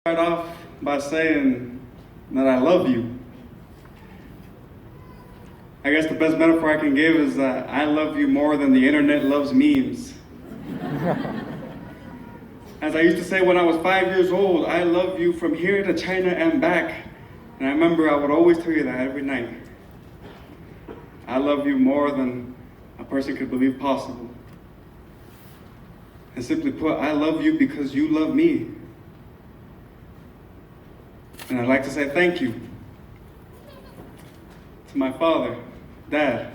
Start off by saying that I love you. I guess the best metaphor I can give is that I love you more than the internet loves memes. As I used to say when I was 5 years old, I love you from here to China and back. And I remember I would always tell you that every night. I love you more than a person could believe possible. And simply put, I love you because you love me. And I'd like to say thank you to my father, Dad.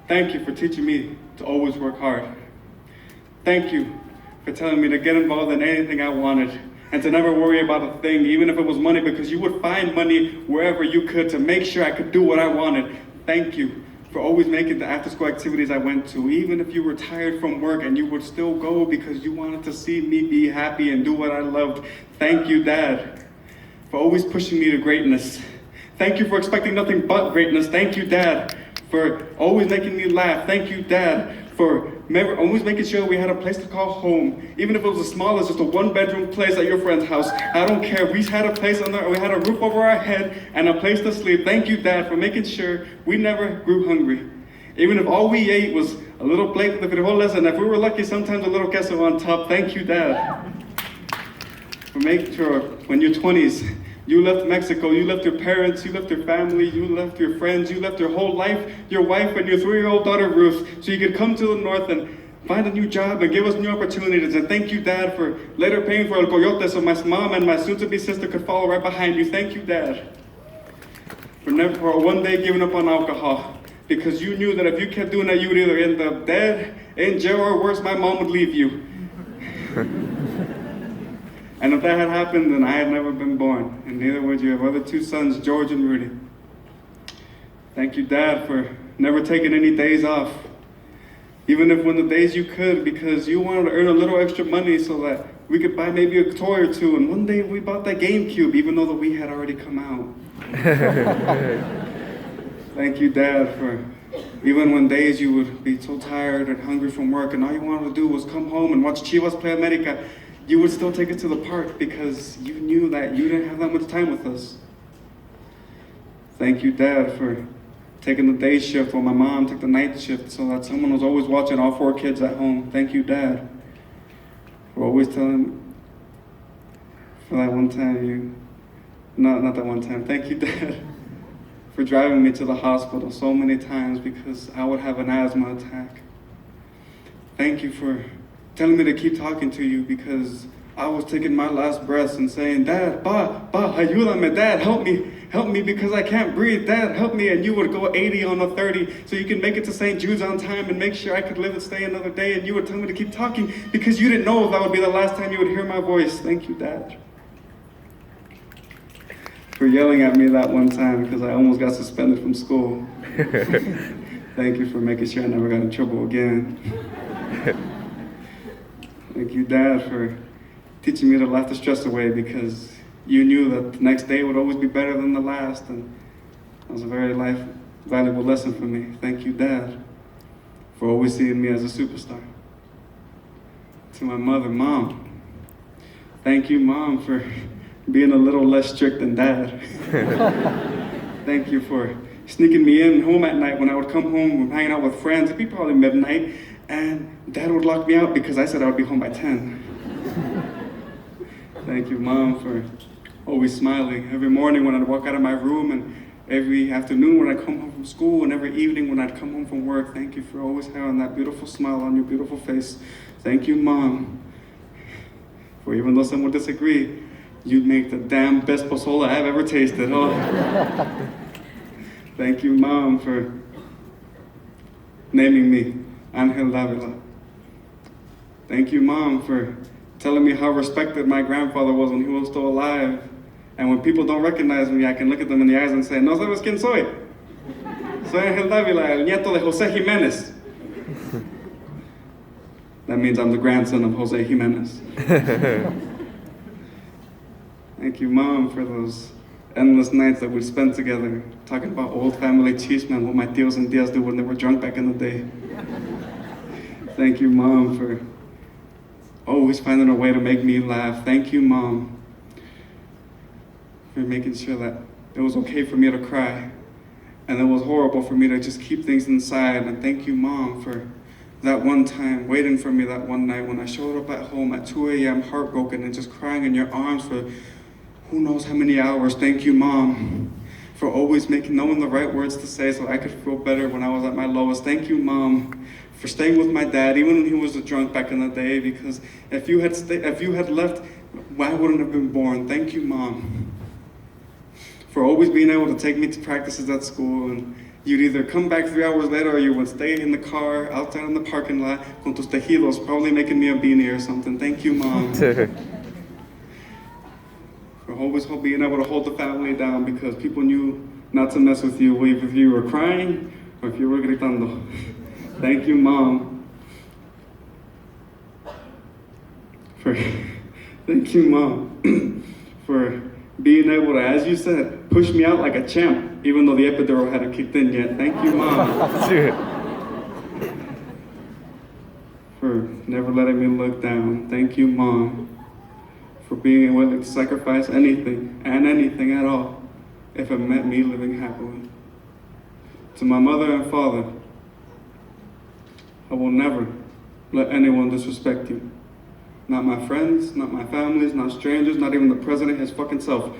Thank you for teaching me to always work hard. Thank you for telling me to get involved in anything I wanted and to never worry about a thing, even if it was money, because you would find money wherever you could to make sure I could do what I wanted. Thank you for always making the after-school activities I went to, even if you were tired from work and you would still go because you wanted to see me be happy and do what I loved. Thank you, Dad, for always pushing me to greatness. Thank you for expecting nothing but greatness. Thank you, Dad, for always making me laugh. Thank you, Dad, for always making sure we had a place to call home, even if it was as small as just a one-bedroom place at your friend's house. I don't care. We had a place we had a roof over our head and a place to sleep. Thank you, Dad, for making sure we never grew hungry. Even if all we ate was a little plate of frijoles, and if we were lucky, sometimes a little queso on top. Thank you, Dad, for making sure when you're 20s, you left Mexico, you left your parents, you left your family, you left your friends, you left your whole life, your wife and your 3-year-old daughter Ruth, so you could come to the north and find a new job and give us new opportunities. And thank you, Dad, for later paying for El Coyote so my mom and my soon-to-be sister could follow right behind you. Thank you, Dad, for one day giving up on alcohol, because you knew that if you kept doing that, you would either end up dead, in jail, or worse, my mom would leave you. And if that had happened, then I had never been born. And neither would you have other 2 sons, George and Rudy. Thank you, Dad, for never taking any days off. Even if when the days you could, because you wanted to earn a little extra money so that we could buy maybe a toy or two. And one day we bought that GameCube, even though the Wii had already come out. Thank you, Dad, for even when days you would be so tired and hungry from work and all you wanted to do was come home and watch Chivas play America, you would still take us to the park because you knew that you didn't have that much time with us. Thank you, Dad, for taking the day shift while my mom took the night shift so that someone was always watching all 4 kids at home. Thank you, Dad, for always telling, for that one time not that one time. Thank you, Dad, for driving me to the hospital so many times because I would have an asthma attack. Thank you for telling me to keep talking to you because I was taking my last breaths and saying, Dad, Pa, ayúdame, Dad, help me because I can't breathe, Dad, help me. And you would go 80 on a 30 so you can make it to St. Jude's on time and make sure I could live and stay another day. And you would tell me to keep talking because you didn't know if that would be the last time you would hear my voice. Thank you, Dad, for yelling at me that one time because I almost got suspended from school. Thank you for making sure I never got in trouble again. Thank you, Dad, for teaching me to laugh the stress away because you knew that the next day would always be better than the last, and that was a very valuable lesson for me. Thank you, Dad, for always seeing me as a superstar. To my mother, Mom, thank you, Mom, for being a little less strict than Dad. Thank you for sneaking me in home at night when I would come home from hanging out with friends. It'd be probably midnight, and Dad would lock me out because I said I would be home by 10. Thank you, Mom, for always smiling every morning when I'd walk out of my room, and every afternoon when I'd come home from school, and every evening when I'd come home from work. Thank you for always having that beautiful smile on your beautiful face. Thank you, Mom, for even though some would disagree, you'd make the damn best pozole I've ever tasted. Oh. Thank you, Mom, for naming me Angel Davila. Thank you, Mom, for telling me how respected my grandfather was when he was still alive. And when people don't recognize me, I can look at them in the eyes and say, "No sabes quién soy? Soy Angel Davila, el nieto de José Jiménez." That means I'm the grandson of José Jiménez. Thank you, Mom, for those endless nights that we spent together talking about old family chisme and what my tios and tias do when they were drunk back in the day. Thank you, Mom, for always finding a way to make me laugh. Thank you, Mom, for making sure that it was okay for me to cry, and it was horrible for me to just keep things inside. And thank you, Mom, for that one time waiting for me that one night when I showed up at home at 2 a.m. heartbroken and just crying in your arms for who knows how many hours. Thank you, Mom, for always knowing the right words to say so I could feel better when I was at my lowest. Thank you, Mom, for staying with my dad even when he was a drunk back in the day, because if you had left, I wouldn't have been born. Thank you, Mom, for always being able to take me to practices at school, and you'd either come back 3 hours later or you would stay in the car outside in the parking lot con tus tejidos, probably making me a beanie or something. Thank you, Mom. For always being able to hold the family down because people knew not to mess with you if you were crying or if you were gritando. Thank you, Mom. Thank you, Mom, for being able to, as you said, push me out like a champ, even though the epidural hadn't kicked in yet. Thank you, Mom. For never letting me look down. Thank you, Mom, for being willing to sacrifice anything and anything at all if it meant me living happily. To my mother and father, I will never let anyone disrespect you. Not my friends, not my families, not strangers, not even the president his fucking self.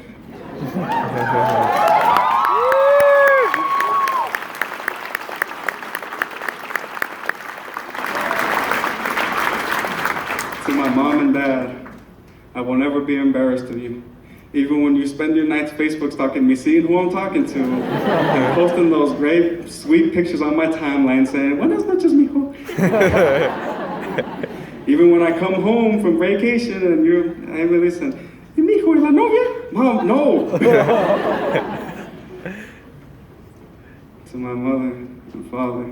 To my mom and dad, I will never be embarrassed of you. Even when you spend your nights Facebook stalking me, seeing who I'm talking to, and posting those great, sweet pictures on my timeline saying, buenas noches, mijo. Even when I come home from vacation and I listen, ¿y mijo, y la novia? Mom, no. To my mother and father,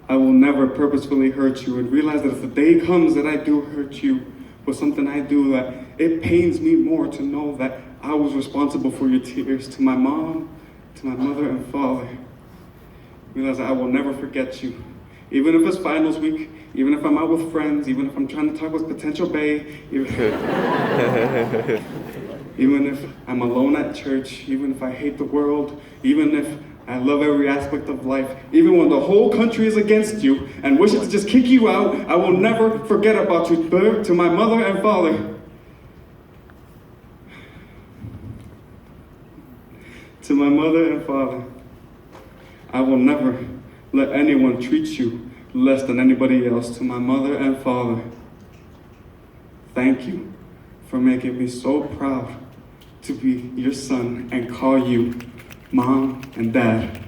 I will never purposefully hurt you, and realize that if the day comes that I do hurt you with something I do, that it pains me more to know that I was responsible for your tears. To my mom, to my mother and father, realize that I will never forget you. Even if it's finals week, even if I'm out with friends, even if I'm trying to talk with potential bae, even if I'm alone at church, even if I hate the world, even if I love every aspect of life, even when the whole country is against you and wishes to just kick you out, I will never forget about you. To my mother and father, to my mother and father, I will never let anyone treat you less than anybody else. To my mother and father, thank you for making me so proud to be your son and call you Mom and Dad.